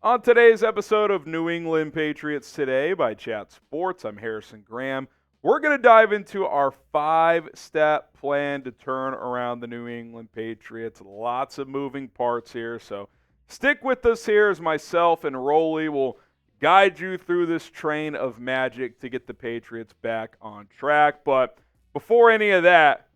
On today's episode of New England Patriots Today by Chat Sports, I'm Harrison Graham. We're going to dive into our 5-step plan to turn around the New England Patriots. Lots of moving parts here, so stick with us here as myself and Rolly will guide you through this train of magic to get the Patriots back on track. But before any of that,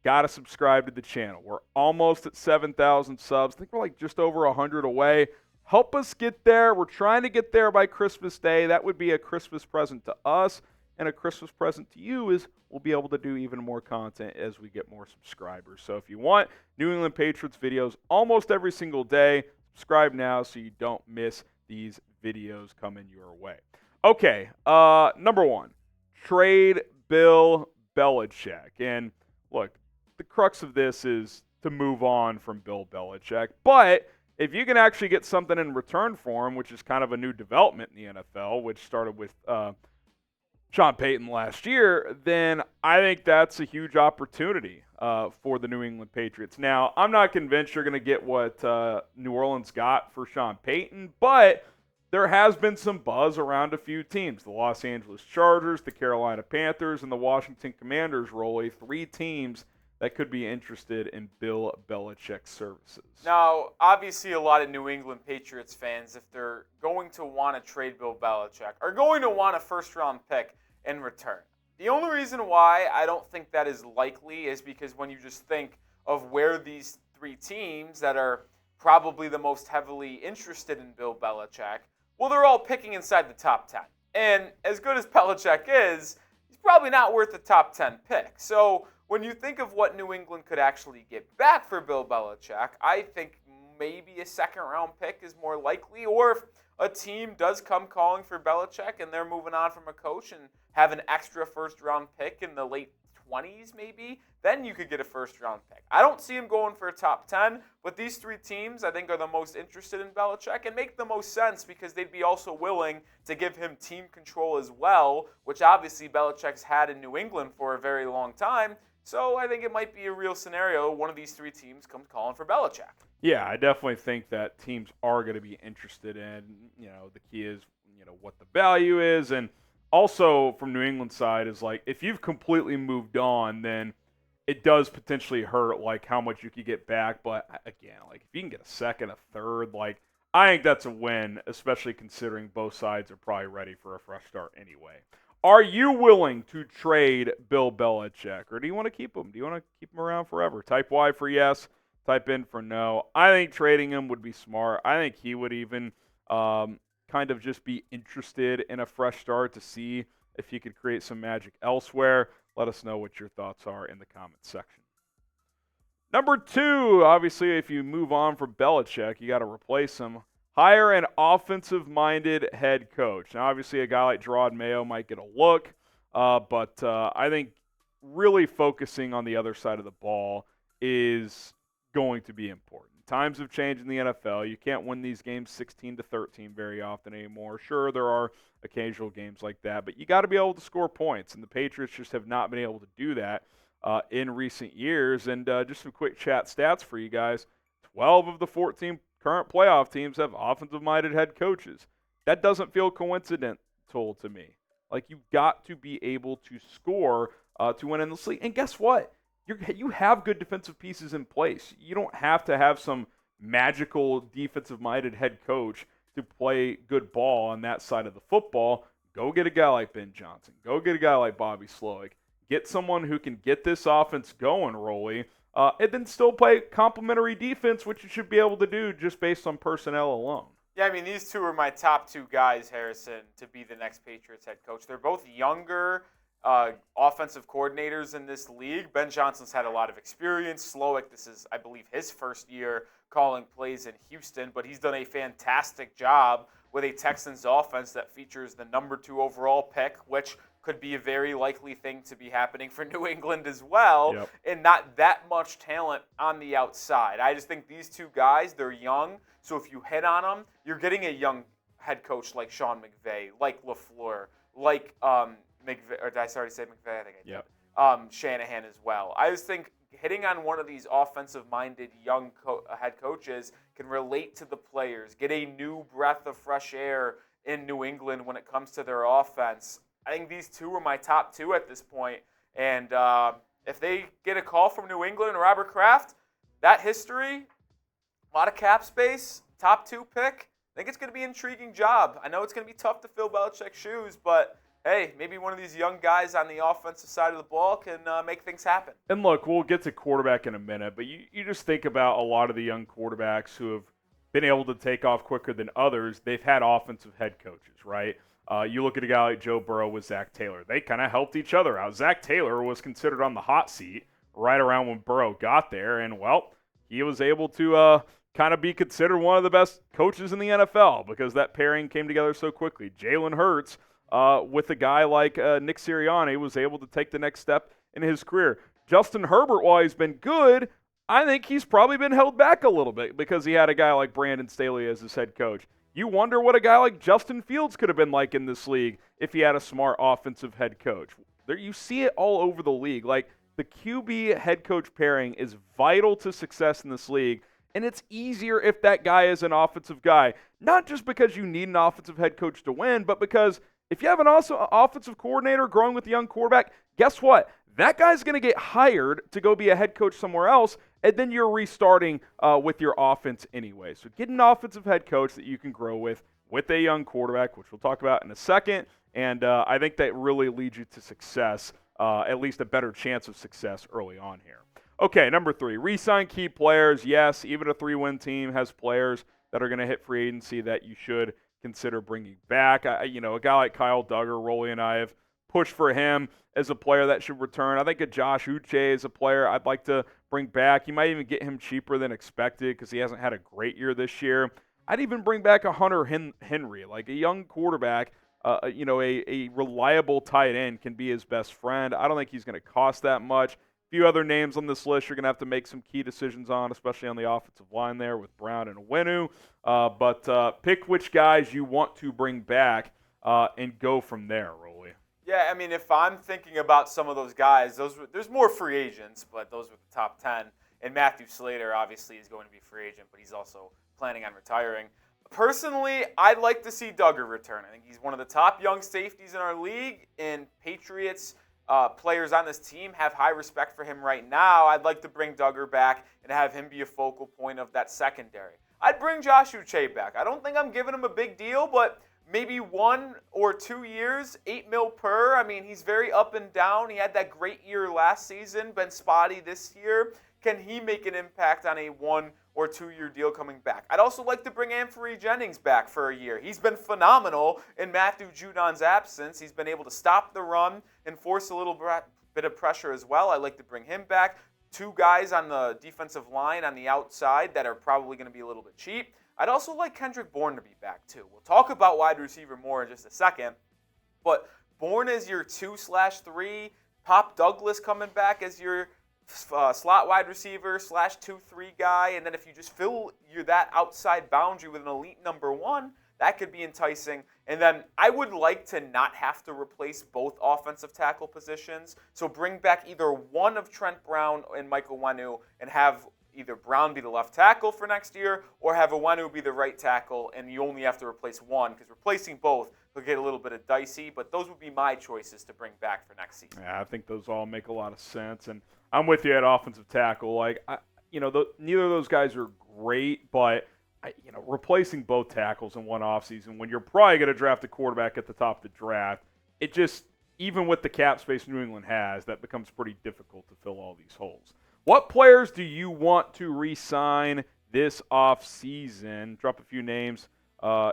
got to subscribe to the channel. We're almost at 7,000 subs. I think we're like just over 100 away. Help us get there. We're trying to get there by Christmas Day. That would be a Christmas present to us, and a Christmas present to you is we'll be able to do even more content as we get more subscribers. So if you want New England Patriots videos almost every single day, subscribe now so you don't miss these videos coming your way. Okay, number one, trade Bill Belichick. And look, the crux of this is to move on from Bill Belichick, but if you can actually get something in return for him, which is kind of a new development in the NFL, which started with Sean Payton last year, then I think that's a huge opportunity for the New England Patriots. Now, I'm not convinced you're going to get what New Orleans got for Sean Payton, but there has been some buzz around a few teams. The Los Angeles Chargers, the Carolina Panthers, and the Washington Commanders, Rolly, 3 teams that could be interested in Bill Belichick's services. Now, obviously, a lot of New England Patriots fans, if they're going to want to trade Bill Belichick, are going to want a first-round pick in return. The only reason why I don't think that is likely is because when you just think of where these 3 teams that are probably the most heavily interested in Bill Belichick, well, they're all picking inside the top 10. And as good as Belichick is, he's probably not worth the top 10 pick. So when you think of what New England could actually get back for Bill Belichick, I think maybe a second-round pick is more likely. Or if a team does come calling for Belichick and they're moving on from a coach and have an extra first-round pick in the late 20s maybe, then you could get a first-round pick. I don't see him going for a top 10, but these 3 teams I think are the most interested in Belichick and make the most sense because they'd be also willing to give him team control as well, which obviously Belichick's had in New England for a very long time. So I think it might be a real scenario. One of these 3 teams comes calling for Belichick. Yeah, I definitely think that teams are going to be interested in, the key is, what the value is. And also from New England side is like, if you've completely moved on, then it does potentially hurt, like how much you could get back. But again, like if you can get a second, a third, like I think that's a win, especially considering both sides are probably ready for a fresh start anyway. Are you willing to trade Bill Belichick, or do you want to keep him? Do you want to keep him around forever? Type Y for yes, type in for no. I think trading him would be smart. I think he would even kind of just be interested in a fresh start to see if he could create some magic elsewhere. Let us know what your thoughts are in the comments section. Number 2, obviously, if you move on from Belichick, you got to replace him. Hire an offensive-minded head coach. Now, obviously, a guy like Gerard Mayo might get a look, but I think really focusing on the other side of the ball is going to be important. Times have changed in the NFL. You can't win these games 16-13 very often anymore. Sure, there are occasional games like that, but you got to be able to score points, and the Patriots just have not been able to do that in recent years. And just some quick chat stats for you guys. 12 of the 14 current playoff teams have offensive-minded head coaches. That doesn't feel coincidental to me. Like, you've got to be able to score to win in this league. And guess what? You have good defensive pieces in place. You don't have to have some magical defensive-minded head coach to play good ball on that side of the football. Go get a guy like Ben Johnson. Go get a guy like Bobby Slowik. Get someone who can get this offense going, Rolly, and then still play complementary defense, which you should be able to do just based on personnel alone. Yeah, I mean, these 2 are my top 2 guys, Harrison, to be the next Patriots head coach. They're both younger offensive coordinators in this league. Ben Johnson's had a lot of experience. Slowik, this is, I believe, his first year calling plays in Houston, but he's done a fantastic job with a Texans offense that features the number 2 overall pick, which could be a very likely thing to be happening for New England as well, Yep. And not that much talent on the outside. I just think these 2 guys, they're young, so if you hit on them, you're getting a young head coach like Sean McVay, like LaFleur, like McVay, or did I already say McVay? I think I did. Yep. Shanahan as well. I just think hitting on one of these offensive-minded young head coaches can relate to the players, get a new breath of fresh air in New England when it comes to their offense. I think these two are my top two at this point. And if they get a call from New England and Robert Kraft, that history, a lot of cap space, top two pick, I think it's going to be an intriguing job. I know it's going to be tough to fill Belichick's shoes, but hey, maybe one of these young guys on the offensive side of the ball can make things happen. And look, we'll get to quarterback in a minute, but you just think about a lot of the young quarterbacks who have been able to take off quicker than others. They've had offensive head coaches, right? You look at a guy like Joe Burrow with Zach Taylor. They kind of helped each other out. Zach Taylor was considered on the hot seat right around when Burrow got there, and, well, he was able to kind of be considered one of the best coaches in the NFL because that pairing came together so quickly. Jalen Hurts, with a guy like Nick Sirianni, was able to take the next step in his career. Justin Herbert, while he's been good, I think he's probably been held back a little bit because he had a guy like Brandon Staley as his head coach. You wonder what a guy like Justin Fields could have been like in this league if he had a smart offensive head coach. There, you see it all over the league. Like, the QB head coach pairing is vital to success in this league, and it's easier if that guy is an offensive guy. Not just because you need an offensive head coach to win, but because if you have an offensive coordinator growing with a young quarterback, guess what? That guy's going to get hired to go be a head coach somewhere else, and then you're restarting with your offense anyway. So get an offensive head coach that you can grow with a young quarterback, which we'll talk about in a second, and I think that really leads you to success, at least a better chance of success early on here. Okay, number 3, resign key players. Yes, even a 3-win team has players that are going to hit free agency that you should consider bringing back. A guy like Kyle Duggar, Rolly and I have pushed for him as a player that should return. I think a Josh Uche is a player I'd like to bring back. You might even get him cheaper than expected because he hasn't had a great year this year. I'd even bring back a Hunter Henry, like a young quarterback. A reliable tight end can be his best friend. I don't think he's going to cost that much. A few other names on this list you're going to have to make some key decisions on, especially on the offensive line there with Brown and Onwenu. But pick which guys you want to bring back and go from there, Rolly. Yeah, I mean, if I'm thinking about some of those guys, there's more free agents, but those were the top 10. And Matthew Slater, obviously, is going to be a free agent, but he's also planning on retiring. Personally, I'd like to see Duggar return. I think he's one of the top young safeties in our league, and Patriots players on this team have high respect for him right now. I'd like to bring Duggar back and have him be a focal point of that secondary. I'd bring Josh Uche back. I don't think I'm giving him a big deal, but maybe 1 or 2 years, $8 million per. I mean, he's very up and down. He had that great year last season, been spotty this year. Can he make an impact on a 1 or 2 year deal coming back? I'd also like to bring Anfernee Jennings back for a year. He's been phenomenal in Matthew Judon's absence. He's been able to stop the run and force a little bit of pressure as well. I'd like to bring him back. 2 guys on the defensive line on the outside that are probably going to be a little bit cheap. I'd also like Kendrick Bourne to be back too. We'll talk about wide receiver more in just a second. But Bourne is your 2/3. Pop Douglas coming back as your slot wide receiver /2-3 guy, and then if you just fill that outside boundary with an elite number 1, that could be enticing. And then I would like to not have to replace both offensive tackle positions, so bring back either one of Trent Brown and Mike Onwenu and have either Brown be the left tackle for next year or have Onwenu be the right tackle, and you only have to replace one because replacing both will get a little bit of dicey, but those would be my choices to bring back for next season. Yeah, I think those all make a lot of sense, and I'm with you at offensive tackle. Neither of those guys are great, but replacing both tackles in one offseason when you're probably going to draft a quarterback at the top of the draft, it just, even with the cap space New England has, that becomes pretty difficult to fill all these holes. What players do you want to re-sign this offseason? Drop a few names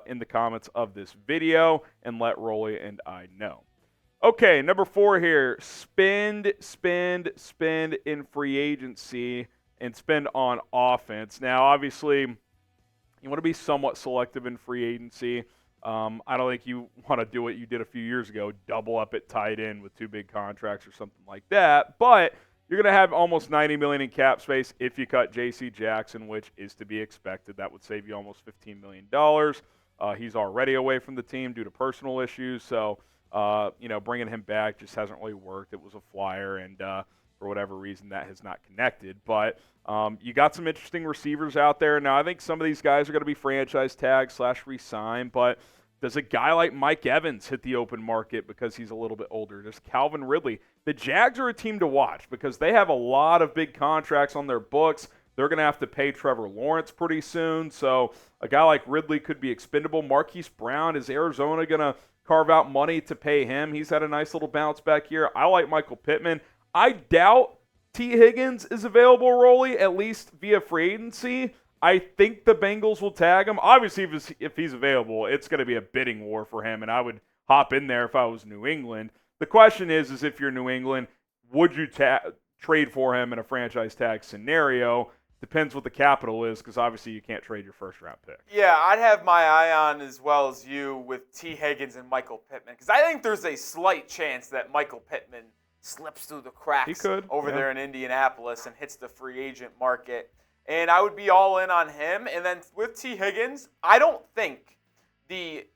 in the comments of this video and let Rolly and I know. Okay, number 4 here, spend in free agency and spend on offense. Now, obviously, you want to be somewhat selective in free agency. I don't think you want to do what you did a few years ago, double up at tight end with 2 big contracts or something like that. But you're going to have almost $90 million in cap space if you cut J.C. Jackson, which is to be expected. That would save you almost $15 million. He's already away from the team due to personal issues, so bringing him back just hasn't really worked. It was a flyer, and for whatever reason, that has not connected. But you got some interesting receivers out there. Now, I think some of these guys are going to be franchise tag / re-sign, but does a guy like Mike Evans hit the open market because he's a little bit older? Does Calvin Ridley? The Jags are a team to watch because they have a lot of big contracts on their books. They're going to have to pay Trevor Lawrence pretty soon, so a guy like Ridley could be expendable. Marquise Brown, is Arizona going to carve out money to pay him? He's had a nice little bounce back here. I like Michael Pittman. I doubt T. Higgins is available, Rolly, at least via free agency. I think the Bengals will tag him. Obviously, if he's available, it's going to be a bidding war for him, and I would hop in there if I was New England. The question is if you're New England, would you trade for him in a franchise tag scenario? Depends what the capital is, because obviously you can't trade your first-round pick. Yeah, I'd have my eye on, as well as you, with T. Higgins and Michael Pittman, because I think there's a slight chance that Michael Pittman slips through the cracks over there in Indianapolis and hits the free agent market. And I would be all in on him. And then with T. Higgins, I don't think the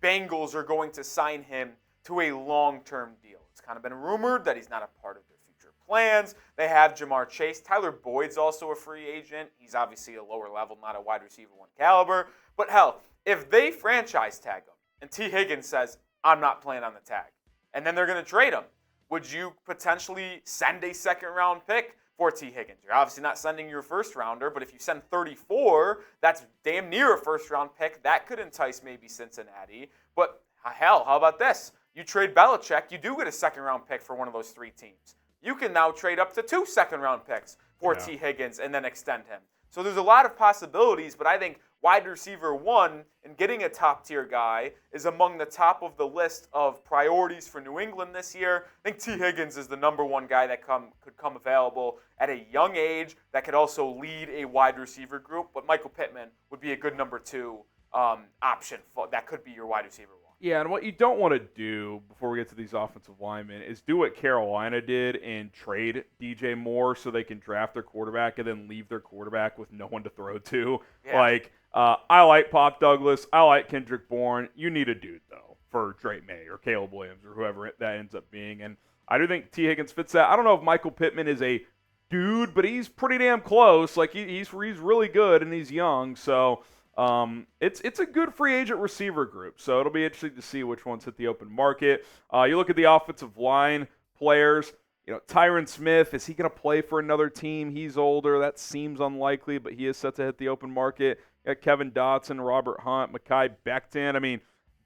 Bengals are going to sign him to a long-term deal. It's kind of been rumored that he's not a part of their future plans. They have Jamar Chase. Tyler Boyd's also a free agent. He's obviously a lower level, not a wide receiver one caliber. But hell, if they franchise tag him and T. Higgins says, I'm not playing on the tag, and then they're going to trade him, would you potentially send a second-round pick for T. Higgins? You're obviously not sending your first-rounder, but if you send 34, that's damn near a first-round pick. That could entice maybe Cincinnati. But hell, how about this? You trade Belichick, you do get a second-round pick for one of those three teams. You can now trade up to 2 second-round picks for T. Higgins and then extend him. So there's a lot of possibilities, but I think wide receiver one and getting a top-tier guy is among the top of the list of priorities for New England this year. I think T. Higgins is the number one guy that could come available at a young age that could also lead a wide receiver group, but Michael Pittman would be a good number two option. That could be your wide receiver one. Yeah, and what you don't want to do before we get to these offensive linemen is do what Carolina did and trade DJ Moore so they can draft their quarterback and then leave their quarterback with no one to throw to. Yeah. I like Pop Douglas. I like Kendrick Bourne. You need a dude, though, for Drake May or Caleb Williams or whoever that ends up being. And I do think T. Higgins fits that. I don't know if Michael Pittman is a dude, but he's pretty damn close. Like, he's really good and he's young, so – it's a good free agent receiver group, so it'll be interesting to see which ones hit the open market. You look at the offensive line players. Tyron Smith, is he going to play for another team? He's older. That seems unlikely, but he is set to hit the open market. You got Kevin Dotson, Robert Hunt, Mekhi Becton. I mean,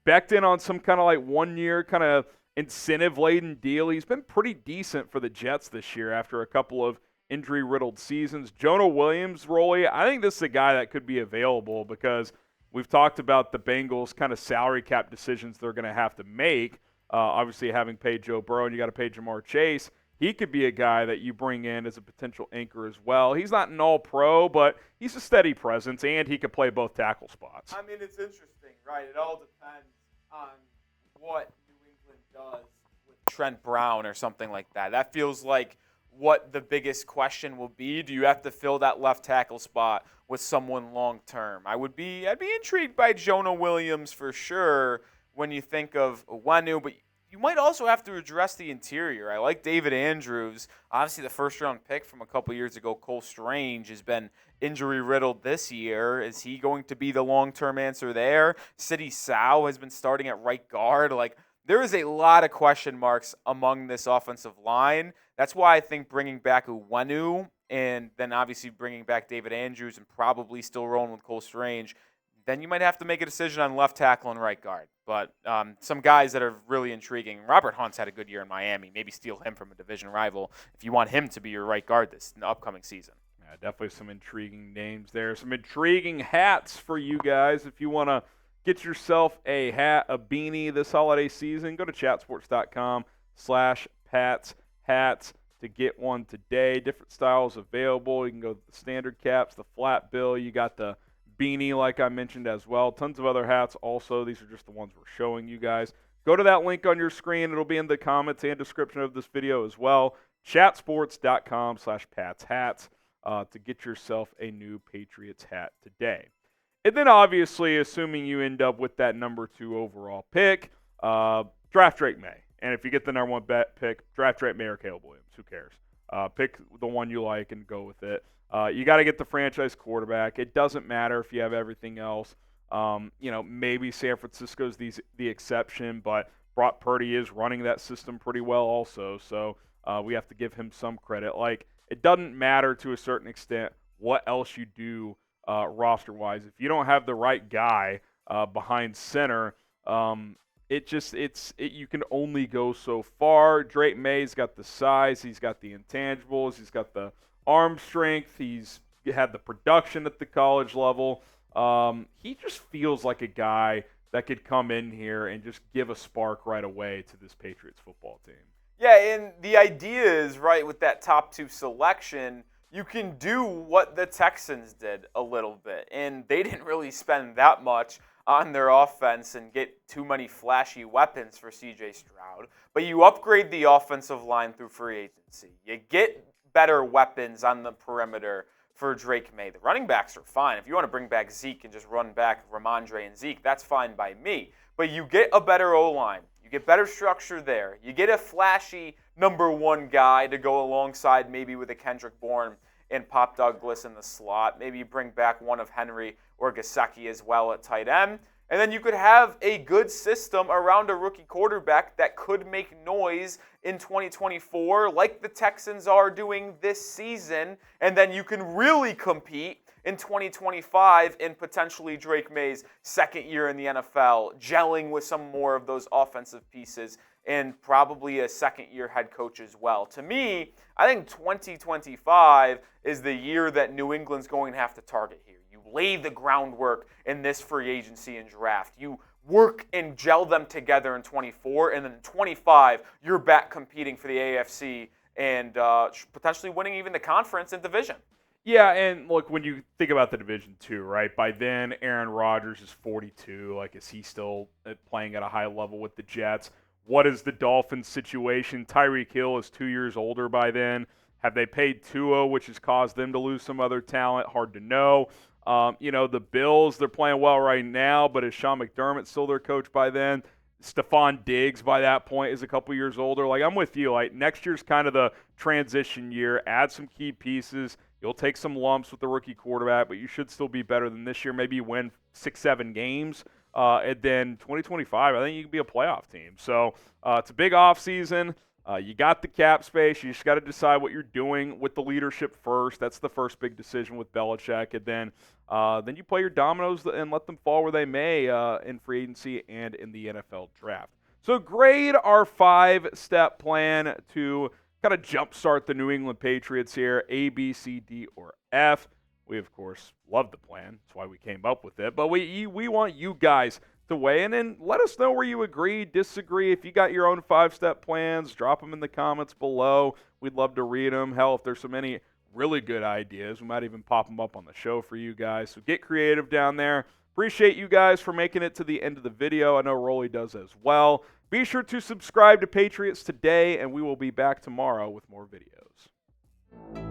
Becton on some kind of like 1 year kind of incentive-laden deal. He's been pretty decent for the Jets this year after a couple of injury-riddled seasons. Jonah Williams, Rolly, I think this is a guy that could be available because we've talked about the Bengals' kind of salary cap decisions they're going to have to make. Obviously, having paid Joe Burrow and you got to pay Jamar Chase, he could be a guy that you bring in as a potential anchor as well. He's not an all-pro, but he's a steady presence, and he could play both tackle spots. I mean, it's interesting, right? It all depends on what New England does with Trent Brown or something like that. That feels like what the biggest question will be. Do you have to fill that left tackle spot with someone long term? I'd be intrigued by Jonah Williams for sure when you think of Onwenu, but you might also have to address the interior. I like David Andrews. Obviously, the first-round pick from a couple years ago, Cole Strange, has been injury-riddled this year. Is he going to be the long-term answer there? Sidi Sow has been starting at right guard. There is a lot of question marks among this offensive line. That's why I think bringing back Onwenu and then obviously bringing back David Andrews and probably still rolling with Cole Strange, then you might have to make a decision on left tackle and right guard. But some guys that are really intriguing. Robert Hunt's had a good year in Miami. Maybe steal him from a division rival if you want him to be your right guard in the upcoming season. Yeah, definitely some intriguing names there. Some intriguing hats for you guys if you want to get yourself a hat, a beanie this holiday season. Go to chatsports.com/Pats hats to get one today. Different styles available. You can go to the standard caps, the flat bill. You got the beanie like I mentioned as well. Tons of other hats also. These are just the ones we're showing you guys. Go to that link on your screen. It'll be in the comments and description of this video as well. chatsports.com/Pats hats to get yourself a new Patriots hat today. And then obviously, assuming you end up with that number 2 overall pick, draft Drake May. And if you get the number 1 pick, draft Drake May or Caleb Williams. Who cares? Pick the one you like and go with it. You got to get the franchise quarterback. It doesn't matter if you have everything else. Maybe San Francisco's the exception, but Brock Purdy is running that system pretty well also. So we have to give him some credit. Like, it doesn't matter to a certain extent what else you do roster-wise. If you don't have the right guy behind center, you can only go so far. Drake May's got the size, he's got the intangibles, he's got the arm strength, he's had the production at the college level. He just feels like a guy that could come in here and just give a spark right away to this Patriots football team. Yeah, and the idea is, right, with that top 2 selection, you can do what the Texans did a little bit. And they didn't really spend that much on their offense and get too many flashy weapons for C.J. Stroud. But you upgrade the offensive line through free agency. You get better weapons on the perimeter for Drake May. The running backs are fine. If you want to bring back Zeke and just run back Ramondre and Zeke, that's fine by me. But you get a better O-line. You get better structure there. You get a flashy number 1 guy to go alongside maybe with a Kendrick Bourne and Pop Douglas in the slot. Maybe you bring back one of Henry or Gesicki as well at tight end. And then you could have a good system around a rookie quarterback that could make noise in 2024 like the Texans are doing this season. And then you can really compete in 2025 in potentially Drake May's second year in the NFL, gelling with some more of those offensive pieces and probably a second-year head coach as well. To me, I think 2025 is the year that New England's going to have to target here. You lay the groundwork in this free agency and draft. You work and gel them together in 24, and then in 25, you're back competing for the AFC and potentially winning even the conference and division. Yeah, and look, when you think about the division too, right? By then, Aaron Rodgers is 42. Like, is he still playing at a high level with the Jets? What is the Dolphins' situation? Tyreek Hill is 2 years older by then. Have they paid Tua, which has caused them to lose some other talent? Hard to know. The Bills, they're playing well right now, but is Sean McDermott still their coach by then? Stephon Diggs by that point is a couple years older. Like, I'm with you. Like, next year's kind of the transition year. Add some key pieces. You'll take some lumps with the rookie quarterback, but you should still be better than this year. Maybe you win 6-7 games. And then 2025, I think you can be a playoff team. So it's a big offseason. You got the cap space. You just got to decide what you're doing with the leadership first. That's the first big decision with Belichick. And then you play your dominoes and let them fall where they may in free agency and in the NFL draft. So grade our 5-step plan to kind of jumpstart the New England Patriots here, A, B, C, D, or F. We, of course, love the plan. That's why we came up with it. But we want you guys to weigh in and let us know where you agree, disagree. If you got your own 5-step plans, drop them in the comments below. We'd love to read them. Hell, if there's so many really good ideas, we might even pop them up on the show for you guys. So get creative down there. Appreciate you guys for making it to the end of the video. I know Rolly does as well. Be sure to subscribe to Patriots Today, and we will be back tomorrow with more videos.